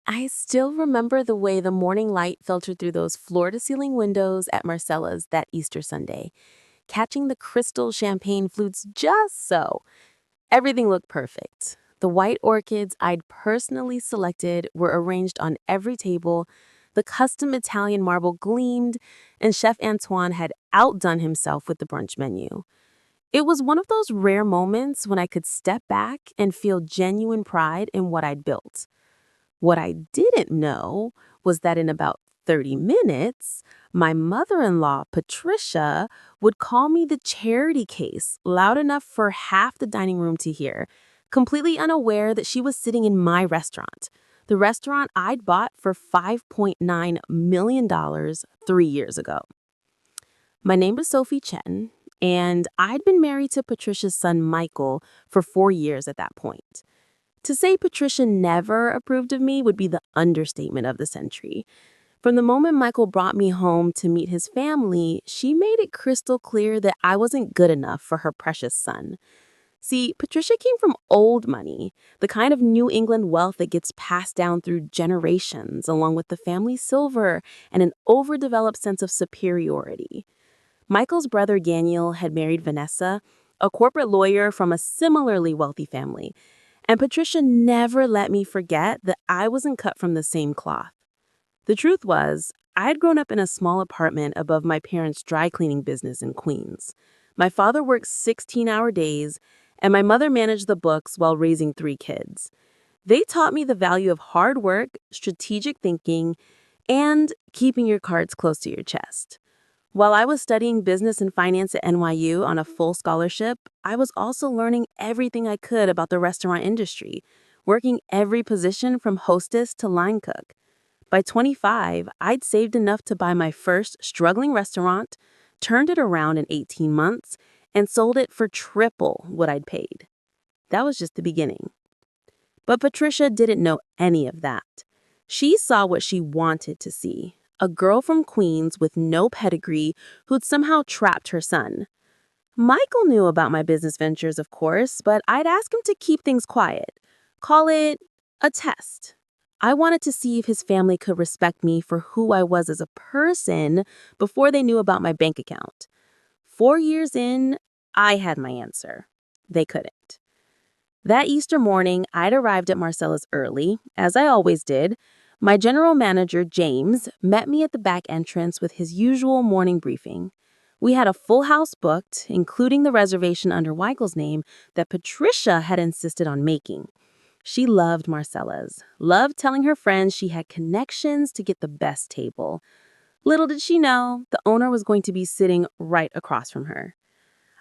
I still remember the way the morning light filtered through those floor-to-ceiling windows at Marcella's that Easter Sunday, catching the crystal champagne flutes just so. Everything looked perfect. The white orchids I'd personally selected were arranged on every table, the custom Italian marble gleamed, and Chef Antoine had outdone himself with the brunch menu. It was one of those rare moments when I could step back and feel genuine pride in what I'd built. What I didn't know was that in about 30 minutes, my mother-in-law, Patricia, would call me the charity case loud enough for half the dining room to hear, completely unaware that she was sitting in my restaurant, the restaurant I'd bought for $5.9 million 3 years ago. My name is Sophie Chen, and I'd been married to Patricia's son, Michael, for 4 years at that point. To say Patricia never approved of me would be the understatement of the century. From the moment Michael brought me home to meet his family, she made it crystal clear that I wasn't good enough for her precious son. See, Patricia came from old money, the kind of New England wealth that gets passed down through generations, along with the family silver and an overdeveloped sense of superiority. Michael's brother Daniel had married Vanessa, a corporate lawyer from a similarly wealthy family, and Patricia never let me forget that I wasn't cut from the same cloth. The truth was, I had grown up in a small apartment above my parents' dry cleaning business in Queens. My father worked 16-hour days, and my mother managed the books while raising 3 kids. They taught me the value of hard work, strategic thinking, and keeping your cards close to your chest. While I was studying business and finance at NYU on a full scholarship, I was also learning everything I could about the restaurant industry, working every position from hostess to line cook. By 25, I'd saved enough to buy my first struggling restaurant, turned it around in 18 months, and sold it for triple what I'd paid. That was just the beginning. But Patricia didn't know any of that. She saw what she wanted to see. A girl from Queens with no pedigree who'd somehow trapped her son. Michael knew about my business ventures, of course, but I'd ask him to keep things quiet. Call it a test. I wanted to see if his family could respect me for who I was as a person before they knew about my bank account. 4 years in, I had my answer. They couldn't. That Easter morning, I'd arrived at Marcella's early, as I always did. My general manager, James, met me at the back entrance with his usual morning briefing. We had a full house booked, including the reservation under Weigel's name that Patricia had insisted on making. She loved Marcella's, loved telling her friends she had connections to get the best table. Little did she know, the owner was going to be sitting right across from her.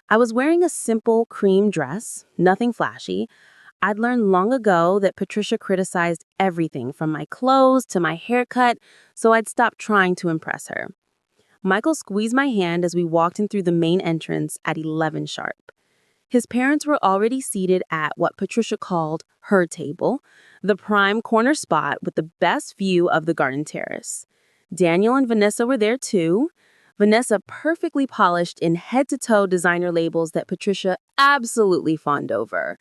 I was wearing a simple cream dress, nothing flashy. I'd learned long ago that Patricia criticized everything from my clothes to my haircut, so I'd stopped trying to impress her. Michael squeezed my hand as we walked in through the main entrance at 11 sharp. His parents were already seated at what Patricia called her table, the prime corner spot with the best view of the garden terrace. Daniel and Vanessa were there too. Vanessa perfectly polished in head-to-toe designer labels that Patricia absolutely fawned over.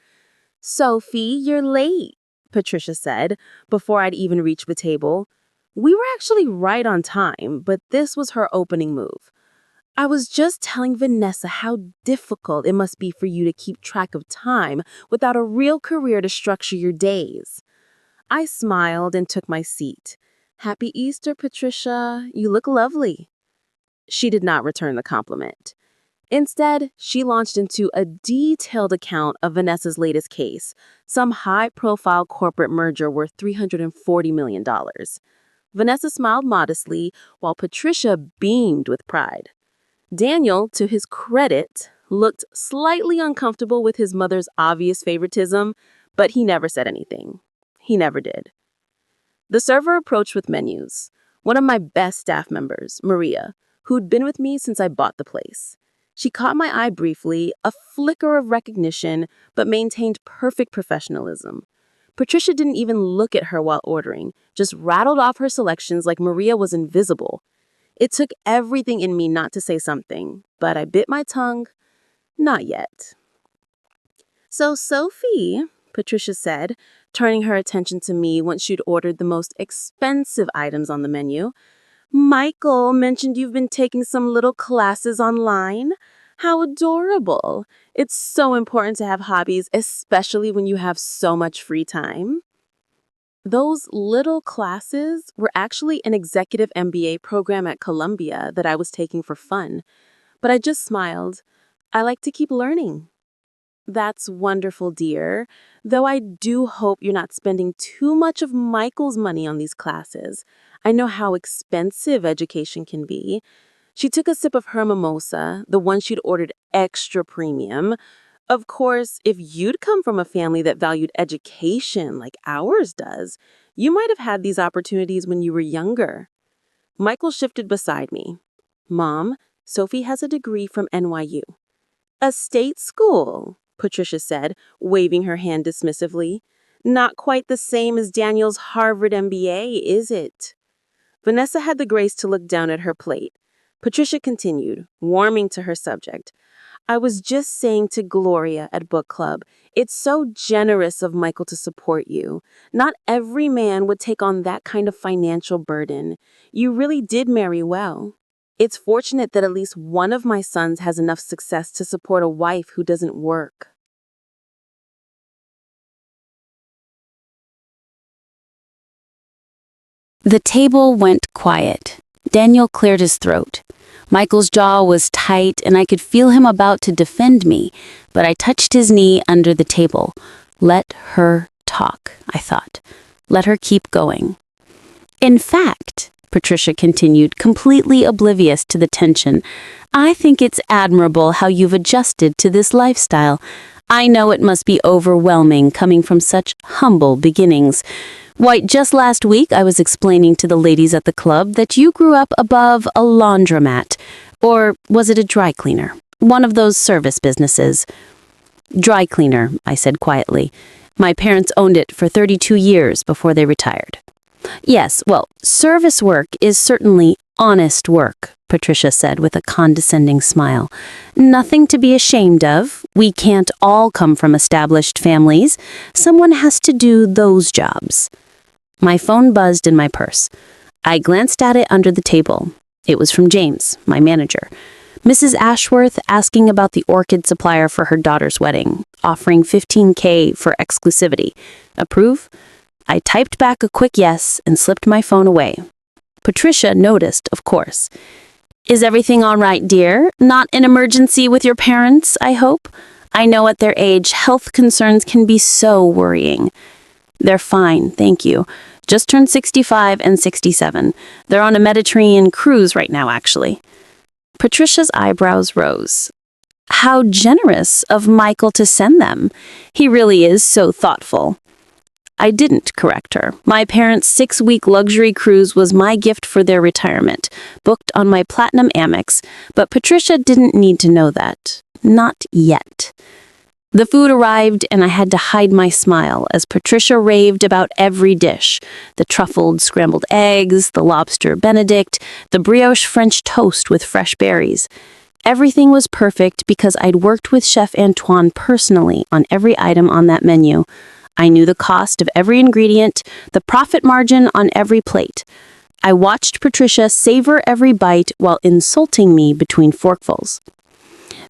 "Sophie, you're late," Patricia said, before I'd even reached the table. We were actually right on time, but this was her opening move. "I was just telling Vanessa how difficult it must be for you to keep track of time without a real career to structure your days." I smiled and took my seat. "Happy Easter, Patricia. You look lovely." She did not return the compliment. Instead, she launched into a detailed account of Vanessa's latest case, some high-profile corporate merger worth $340 million. Vanessa smiled modestly, while Patricia beamed with pride. Daniel, to his credit, looked slightly uncomfortable with his mother's obvious favoritism, but he never said anything. He never did. The server approached with menus. One of my best staff members, Maria, who'd been with me since I bought the place. She caught my eye briefly, a flicker of recognition, but maintained perfect professionalism. Patricia didn't even look at her while ordering, just rattled off her selections like Maria was invisible. It took everything in me not to say something, but I bit my tongue. Not yet. "So, Sophie," Patricia said, turning her attention to me once she'd ordered the most expensive items on the menu. Michael mentioned you've been taking some little classes online. How adorable. It's so important to have hobbies, especially when you have so much free time. Those little classes were actually an executive MBA program at Columbia that I was taking for fun, but I just smiled. I like to keep learning. That's wonderful, dear. Though I do hope you're not spending too much of Michael's money on these classes. I know how expensive education can be. She took a sip of her mimosa, the one she'd ordered extra premium. Of course, if you'd come from a family that valued education like ours does, you might have had these opportunities when you were younger. Michael shifted beside me. Mom, Sophie has a degree from NYU. A state school, Patricia said, waving her hand dismissively. Not quite the same as Daniel's Harvard MBA, is it? Vanessa had the grace to look down at her plate. Patricia continued, warming to her subject. I was just saying to Gloria at book club, it's so generous of Michael to support you. Not every man would take on that kind of financial burden. You really did marry well. It's fortunate that at least one of my sons has enough success to support a wife who doesn't work. The table went quiet. Daniel cleared his throat. Michael's jaw was tight and I could feel him about to defend me, but I touched his knee under the table. Let her talk, I thought. Let her keep going. In fact, Patricia continued, completely oblivious to the tension, I think it's admirable how you've adjusted to this lifestyle. I know it must be overwhelming coming from such humble beginnings. Why, just last week I was explaining to the ladies at the club that you grew up above a laundromat. Or was it a dry cleaner? One of those service businesses. Dry cleaner, I said quietly. My parents owned it for 32 years before they retired. Yes, well, service work is certainly honest work, Patricia said with a condescending smile. Nothing to be ashamed of. We can't all come from established families. Someone has to do those jobs. My phone buzzed in my purse. I glanced at it under the table. It was from James, my manager. Mrs. Ashworth asking about the orchid supplier for her daughter's wedding, offering $15,000 for exclusivity. Approve? I typed back a quick yes and slipped my phone away. Patricia noticed, of course. Is everything all right, dear? Not an emergency with your parents, I hope? I know at their age, health concerns can be so worrying. They're fine, thank you. Just turned 65 and 67. They're on a Mediterranean cruise right now, actually. Patricia's eyebrows rose. How generous of Michael to send them. He really is so thoughtful. I didn't correct her. My parents' 6-week luxury cruise was my gift for their retirement, booked on my Platinum Amex, but Patricia didn't need to know that. Not yet. The food arrived and I had to hide my smile as Patricia raved about every dish. The truffled scrambled eggs, the lobster benedict, the brioche French toast with fresh berries. Everything was perfect because I'd worked with Chef Antoine personally on every item on that menu. I knew the cost of every ingredient, the profit margin on every plate. I watched Patricia savor every bite while insulting me between forkfuls.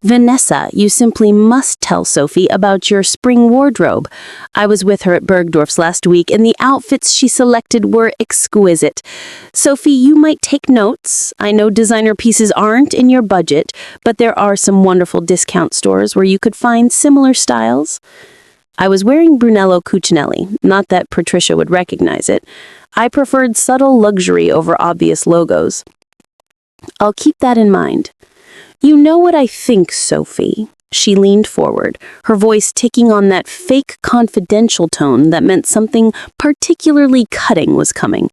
Vanessa, you simply must tell Sophie about your spring wardrobe. I was with her at Bergdorf's last week, and the outfits she selected were exquisite. Sophie, you might take notes. I know designer pieces aren't in your budget, but there are some wonderful discount stores where you could find similar styles. I was wearing Brunello Cucinelli, not that Patricia would recognize it. I preferred subtle luxury over obvious logos. I'll keep that in mind. You know what I think, Sophie? She leaned forward, her voice ticking on that fake confidential tone that meant something particularly cutting was coming.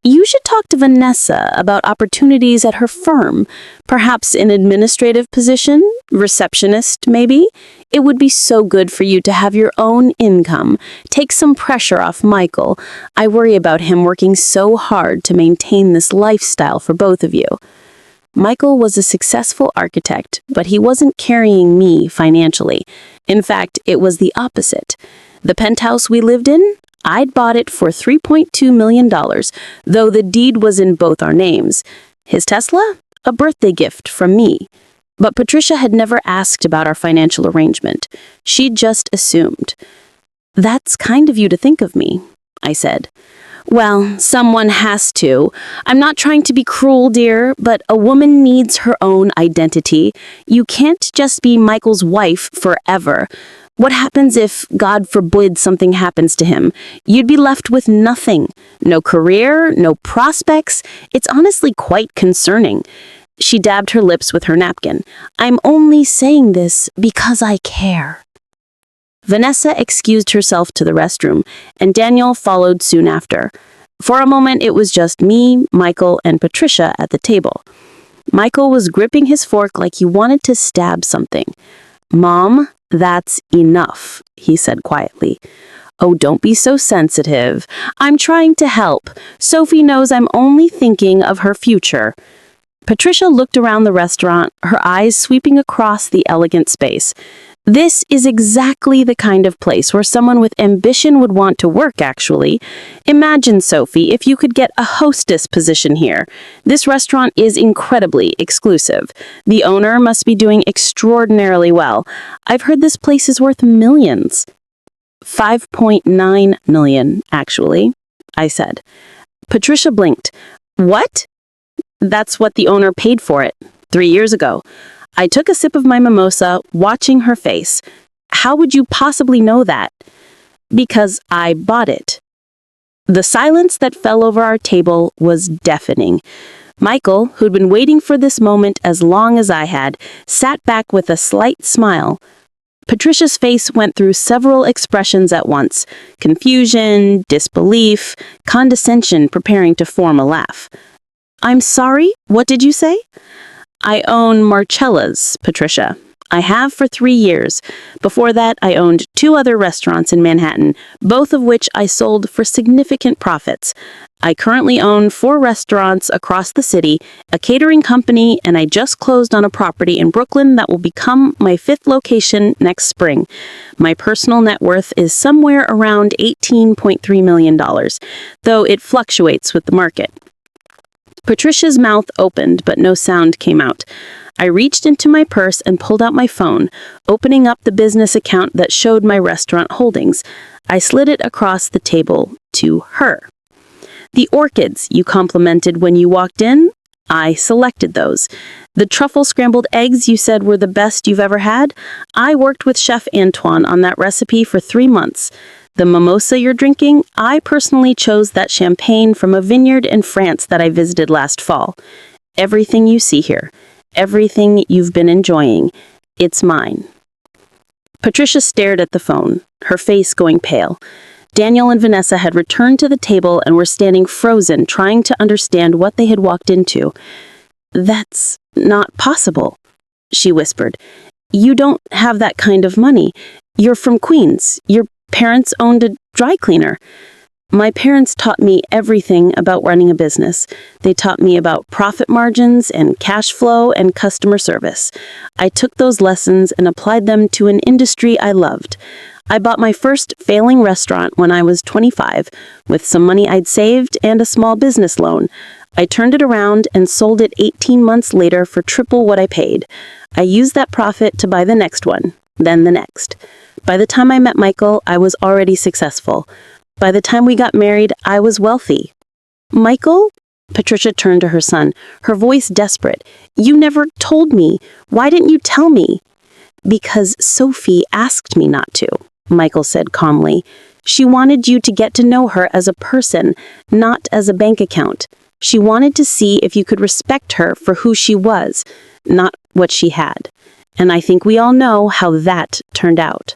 You should talk to Vanessa about opportunities at her firm, perhaps an administrative position, receptionist, maybe. It would be so good for you to have your own income. Take some pressure off Michael. I worry about him working so hard to maintain this lifestyle for both of you. Michael was a successful architect, but he wasn't carrying me financially. In fact, it was the opposite. The penthouse we lived in? I'd bought it for $3.2 million, though the deed was in both our names. His Tesla? A birthday gift from me. But Patricia had never asked about our financial arrangement. She'd just assumed. "That's kind of you to think of me," I said. "Well, someone has to. I'm not trying to be cruel, dear, but a woman needs her own identity. You can't just be Michael's wife forever. What happens if, God forbid, something happens to him? You'd be left with nothing. No career, no prospects. It's honestly quite concerning." She dabbed her lips with her napkin. "I'm only saying this because I care." Vanessa excused herself to the restroom, and Daniel followed soon after. For a moment, it was just me, Michael, and Patricia at the table. Michael was gripping his fork like he wanted to stab something. "Mom, that's enough," he said quietly. "Oh, don't be so sensitive. I'm trying to help. Sophie knows I'm only thinking of her future." Patricia looked around the restaurant, her eyes sweeping across the elegant space. This is exactly the kind of place where someone with ambition would want to work, actually. Imagine, Sophie, if you could get a hostess position here. This restaurant is incredibly exclusive. The owner must be doing extraordinarily well. I've heard this place is worth millions. 5.9 million, actually, I said. Patricia blinked. "What?" "That's what the owner paid for it 3 years ago." I took a sip of my mimosa, watching her face. "How would you possibly know that?" "Because I bought it." The silence that fell over our table was deafening. Michael, who'd been waiting for this moment as long as I had, sat back with a slight smile. Patricia's face went through several expressions at once: confusion, disbelief, condescension preparing to form a laugh. "I'm sorry, what did you say?" "I own Marcella's, Patricia. I have for 3 years. Before that, I owned 2 other restaurants in Manhattan, both of which I sold for significant profits. I currently own 4 restaurants across the city, a catering company, and I just closed on a property in Brooklyn that will become my 5th location next spring. My personal net worth is somewhere around $18.3 million, though it fluctuates with the market." Patricia's mouth opened, but no sound came out. I reached into my purse and pulled out my phone, opening up the business account that showed my restaurant holdings. I slid it across the table to her. "The orchids you complimented when you walked in? I selected those. The truffle scrambled eggs you said were the best you've ever had? I worked with Chef Antoine on that recipe for 3 months. The mimosa you're drinking, I personally chose that champagne from a vineyard in France that I visited last fall. Everything you see here, everything you've been enjoying, it's mine." Patricia stared at the phone, her face going pale. Daniel and Vanessa had returned to the table and were standing frozen, trying to understand what they had walked into. "That's not possible," she whispered. "You don't have that kind of money. You're from Queens. Your parents owned a dry cleaner." "My parents taught me everything about running a business. They taught me about profit margins and cash flow and customer service. I took those lessons and applied them to an industry I loved. I bought my first failing restaurant when I was 25, with some money I'd saved and a small business loan. I turned it around and sold it 18 months later for triple what I paid. I used that profit to buy the next one, then the next. By the time I met Michael, I was already successful. By the time we got married, I was wealthy." "Michael?" Patricia turned to her son, her voice desperate. "You never told me. Why didn't you tell me?" "Because Sophie asked me not to," Michael said calmly. "She wanted you to get to know her as a person, not as a bank account. She wanted to see if you could respect her for who she was, not what she had. And I think we all know how that turned out."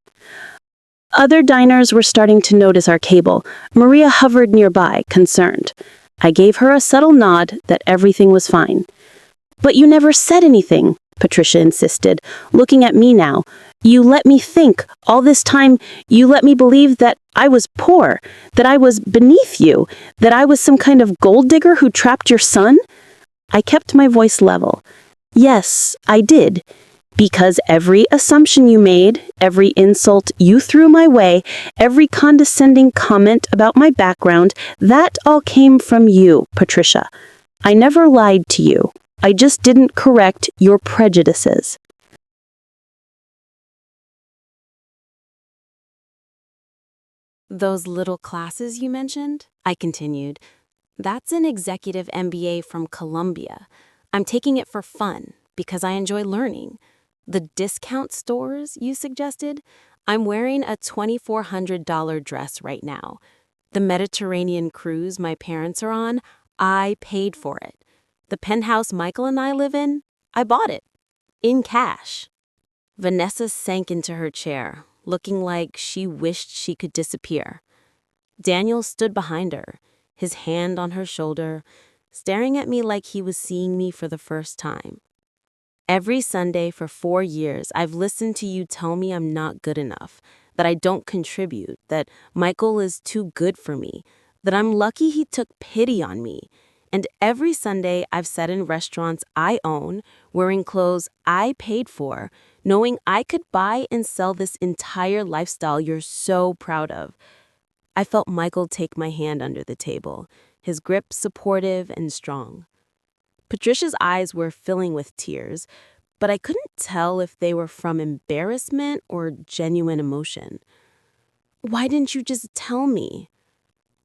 Other diners were starting to notice our cable. Maria hovered nearby, concerned. I gave her a subtle nod that everything was fine. "But you never said anything," Patricia insisted, looking at me now. "You let me think. All this time, you let me believe that I was poor, that I was beneath you, that I was some kind of gold digger who trapped your son." I kept my voice level. "Yes, I did. Because every assumption you made, every insult you threw my way, every condescending comment about my background, that all came from you, Patricia. I never lied to you. I just didn't correct your prejudices. Those little classes you mentioned, I continued, that's an executive MBA from Columbia. I'm taking it for fun because I enjoy learning. The discount stores you suggested, I'm wearing a $2,400 dress right now. The Mediterranean cruise my parents are on, I paid for it. The penthouse Michael and I live in, I bought it. In cash. Vanessa sank into her chair, looking like she wished she could disappear. Daniel stood behind her, his hand on her shoulder, staring at me like he was seeing me for the first time. Every Sunday for 4 years, I've listened to you tell me I'm not good enough, that I don't contribute, that Michael is too good for me, that I'm lucky he took pity on me. And every Sunday, I've sat in restaurants I own, wearing clothes I paid for, knowing I could buy and sell this entire lifestyle you're so proud of. I felt Michael take my hand under the table, his grip supportive and strong. Patricia's eyes were filling with tears, but I couldn't tell if they were from embarrassment or genuine emotion. Why didn't you just tell me?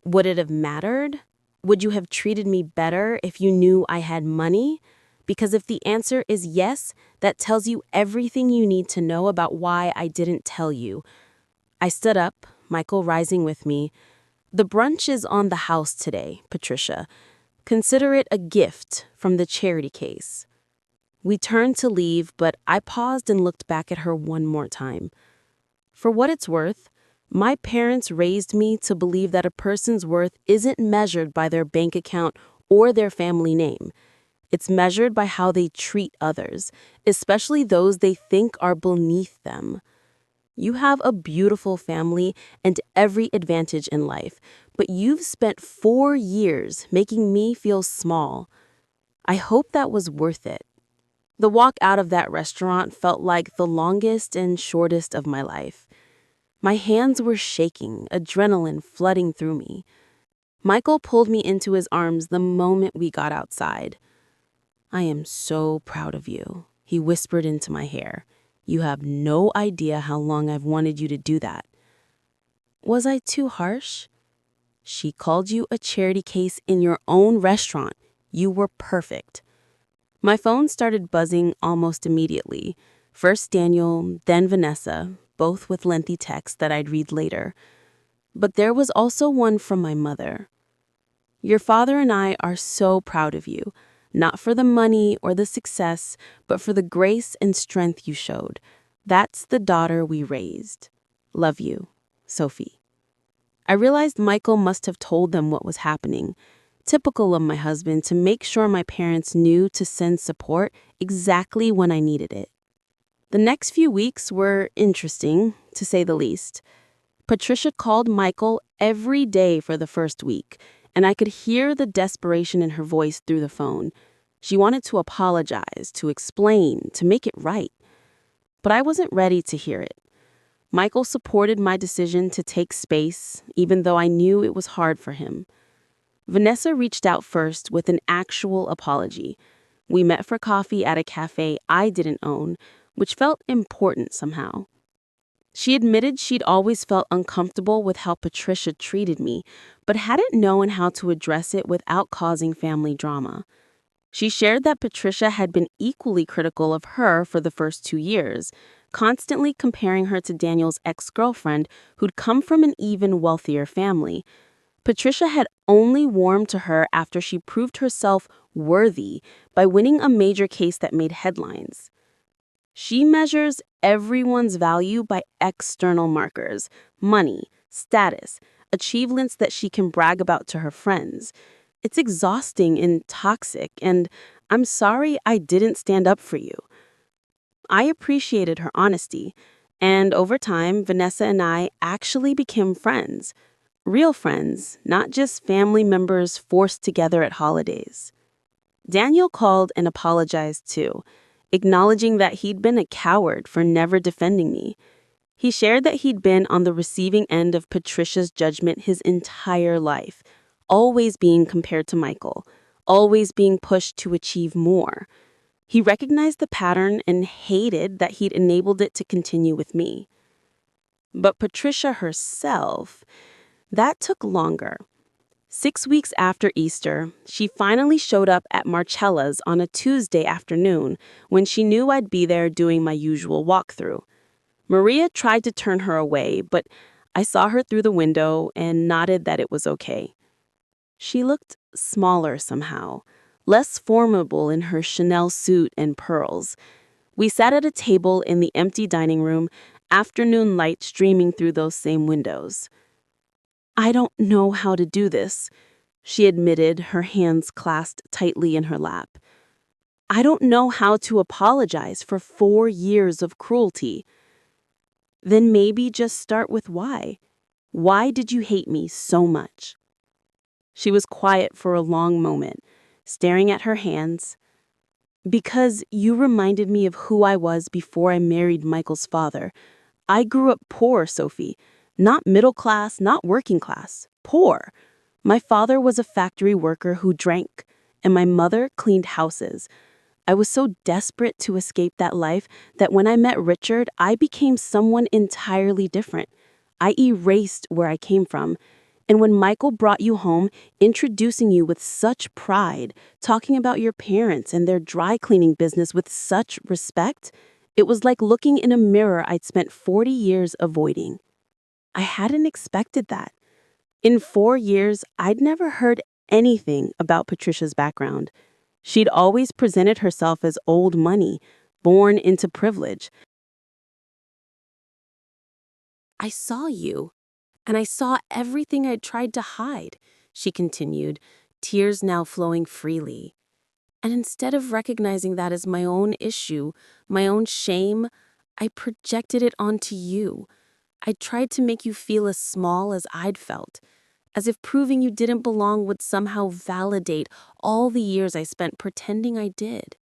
Would it have mattered? Would you have treated me better if you knew I had money? Because if the answer is yes, that tells you everything you need to know about why I didn't tell you. I stood up, Michael rising with me. The brunch is on the house today, Patricia. Consider it a gift from the charity case. We turned to leave, but I paused and looked back at her one more time. For what it's worth, my parents raised me to believe that a person's worth isn't measured by their bank account or their family name. It's measured by how they treat others, especially those they think are beneath them. You have a beautiful family and every advantage in life, but you've spent 4 years making me feel small. I hope that was worth it. The walk out of that restaurant felt like the longest and shortest of my life. My hands were shaking, adrenaline flooding through me. Michael pulled me into his arms the moment we got outside. I am so proud of you, he whispered into my hair. You have no idea how long I've wanted you to do that. Was I too harsh? She called you a charity case in your own restaurant. You were perfect. My phone started buzzing almost immediately. First Daniel, then Vanessa, both with lengthy texts that I'd read later. But there was also one from my mother. Your father and I are so proud of you, not for the money or the success, but for the grace and strength you showed. That's the daughter we raised. Love you, Sophie. I realized Michael must have told them what was happening. Typical of my husband to make sure my parents knew to send support exactly when I needed it. The next few weeks were interesting, to say the least. Patricia called Michael every day for the first week, and I could hear the desperation in her voice through the phone. She wanted to apologize, to explain, to make it right. But I wasn't ready to hear it. Michael supported my decision to take space, even though I knew it was hard for him. Vanessa reached out first with an actual apology. We met for coffee at a cafe I didn't own, which felt important somehow. She admitted she'd always felt uncomfortable with how Patricia treated me, but hadn't known how to address it without causing family drama. She shared that Patricia had been equally critical of her for the first 2 years, constantly comparing her to Daniel's ex-girlfriend who'd come from an even wealthier family. Patricia had only warmed to her after she proved herself worthy by winning a major case that made headlines. She measures everyone's value by external markers, money, status, achievements that she can brag about to her friends. It's exhausting and toxic, and I'm sorry I didn't stand up for you. I appreciated her honesty, and over time, Vanessa and I actually became friends. Real friends, not just family members forced together at holidays. Daniel called and apologized too. acknowledging that he'd been a coward for never defending me. He shared that he'd been on the receiving end of Patricia's judgment his entire life, always being compared to Michael, always being pushed to achieve more. He recognized the pattern and hated that he'd enabled it to continue with me. But Patricia herself, that took longer. 6 weeks after Easter, she finally showed up at Marcella's on a Tuesday afternoon when she knew I'd be there doing my usual walkthrough. Maria tried to turn her away, but I saw her through the window and nodded that it was okay. She looked smaller somehow, less formidable in her Chanel suit and pearls. We sat at a table in the empty dining room, afternoon light streaming through those same windows. "I don't know how to do this," she admitted, her hands clasped tightly in her lap. "I don't know how to apologize for 4 years of cruelty." "Then maybe just start with why. Why did you hate me so much?" She was quiet for a long moment, staring at her hands. "Because you reminded me of who I was before I married Michael's father. I grew up poor, Sophie. Not middle class, not working class. Poor. My father was a factory worker who drank, and my mother cleaned houses. I was so desperate to escape that life that when I met Richard, I became someone entirely different. I erased where I came from. And when Michael brought you home, introducing you with such pride, talking about your parents and their dry cleaning business with such respect, it was like looking in a mirror I'd spent 40 years avoiding. I hadn't expected that. In 4 years, I'd never heard anything about Patricia's background. She'd always presented herself as old money, born into privilege. "I saw you, and I saw everything I'd tried to hide," she continued, tears now flowing freely. "And instead of recognizing that as my own issue, my own shame, I projected it onto you. I tried to make you feel as small as I'd felt, as if proving you didn't belong would somehow validate all the years I spent pretending I did."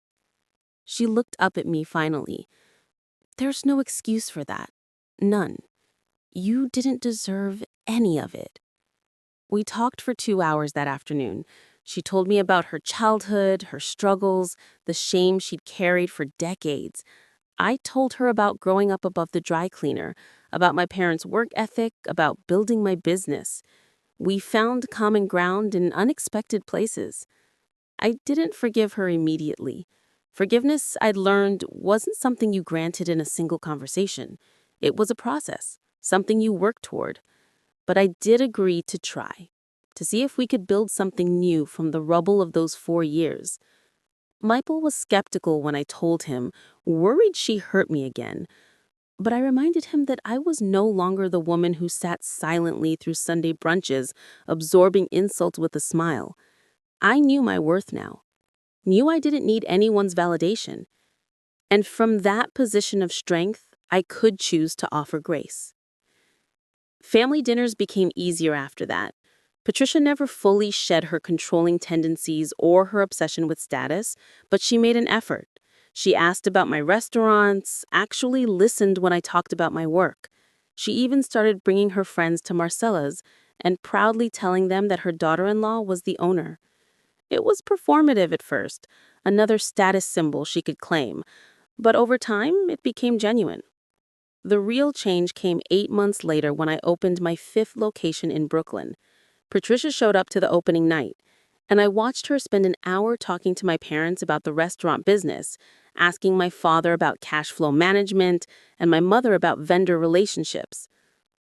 She looked up at me finally. "There's no excuse for that. None. You didn't deserve any of it." We talked for 2 hours that afternoon. She told me about her childhood, her struggles, the shame she'd carried for decades. I told her about growing up above the dry cleaner, about my parents' work ethic, about building my business. We found common ground in unexpected places. I didn't forgive her immediately. Forgiveness, I'd learned, wasn't something you granted in a single conversation. It was a process, something you worked toward. But I did agree to try, to see if we could build something new from the rubble of those 4 years. Michael was skeptical when I told him, worried she hurt me again. But I reminded him that I was no longer the woman who sat silently through Sunday brunches, absorbing insults with a smile. I knew my worth now, knew I didn't need anyone's validation. And from that position of strength, I could choose to offer grace. Family dinners became easier after that. Patricia never fully shed her controlling tendencies or her obsession with status, but she made an effort. She asked about my restaurants, actually listened when I talked about my work. She even started bringing her friends to Marcella's and proudly telling them that her daughter-in-law was the owner. It was performative at first, another status symbol she could claim, but over time it became genuine. The real change came 8 months later when I opened my 5th location in Brooklyn. Patricia showed up to the opening night, and I watched her spend an hour talking to my parents about the restaurant business, asking my father about cash flow management, and my mother about vendor relationships.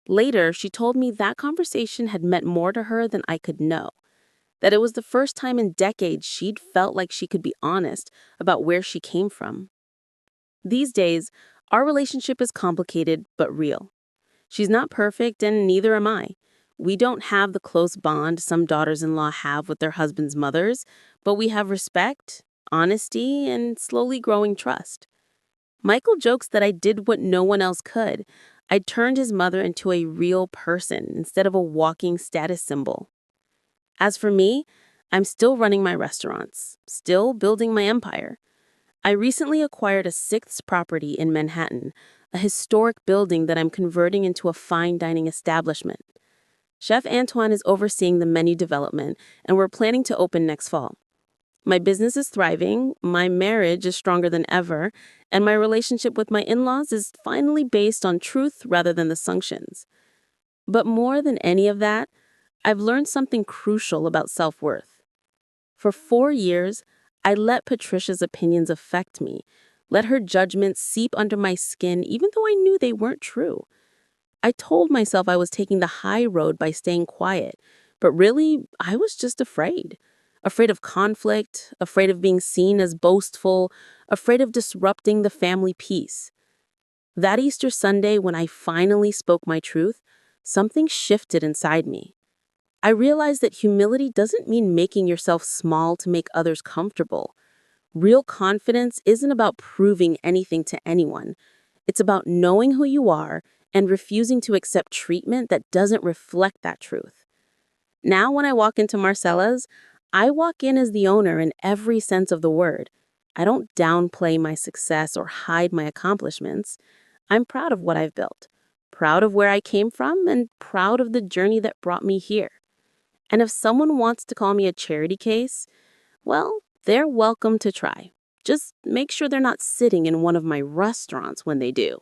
Later, she told me that conversation had meant more to her than I could know, that it was the first time in decades she'd felt like she could be honest about where she came from. These days, our relationship is complicated but real. She's not perfect, and neither am I. We don't have the close bond some daughters-in-law have with their husbands' mothers, but we have respect, honesty, and slowly growing trust. Michael jokes that I did what no one else could. I turned his mother into a real person instead of a walking status symbol. As for me, I'm still running my restaurants, still building my empire. I recently acquired a sixth property in Manhattan, a historic building that I'm converting into a fine dining establishment. Chef Antoine is overseeing the menu development, and we're planning to open next fall. My business is thriving, my marriage is stronger than ever, and my relationship with my in laws is finally based on truth rather than assumptions. But more than any of that, I've learned something crucial about self worth. For 4 years, I let Patricia's opinions affect me, let her judgments seep under my skin, even though I knew they weren't true. I told myself I was taking the high road by staying quiet, but really, I was just afraid. Afraid of conflict, afraid of being seen as boastful, afraid of disrupting the family peace. That Easter Sunday, when I finally spoke my truth, something shifted inside me. I realized that humility doesn't mean making yourself small to make others comfortable. Real confidence isn't about proving anything to anyone. It's about knowing who you are and refusing to accept treatment that doesn't reflect that truth. Now, when I walk into Marcella's, I walk in as the owner in every sense of the word. I don't downplay my success or hide my accomplishments. I'm proud of what I've built, proud of where I came from, and proud of the journey that brought me here. And if someone wants to call me a charity case, well, they're welcome to try. Just make sure they're not sitting in one of my restaurants when they do.